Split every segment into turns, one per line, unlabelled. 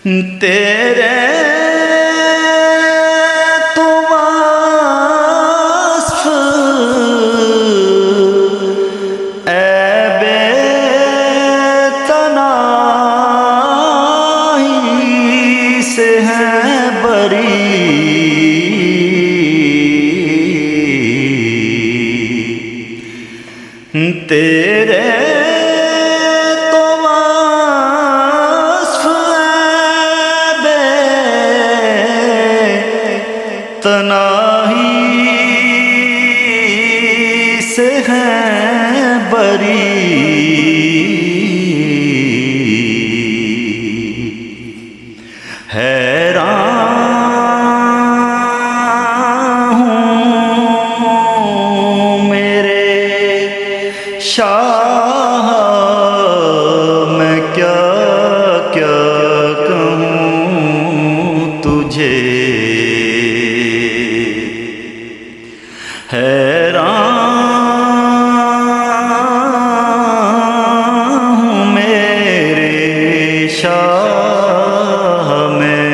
تیرے تو وصف عیب تنہائی سے ہیں بری، تیرے تنہائی سے ہیں بری، حیران ہوں میرے شاہ، میں کیا کیا کہوں تجھے، حیران ہوں میرے شاہ، میں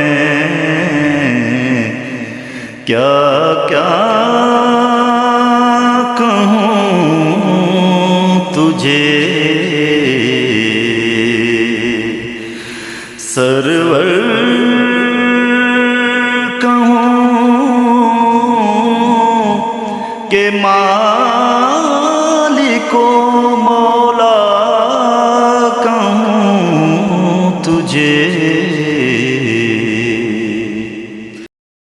کیا کیا کہوں تجھے، سرور کہ مالک و مولا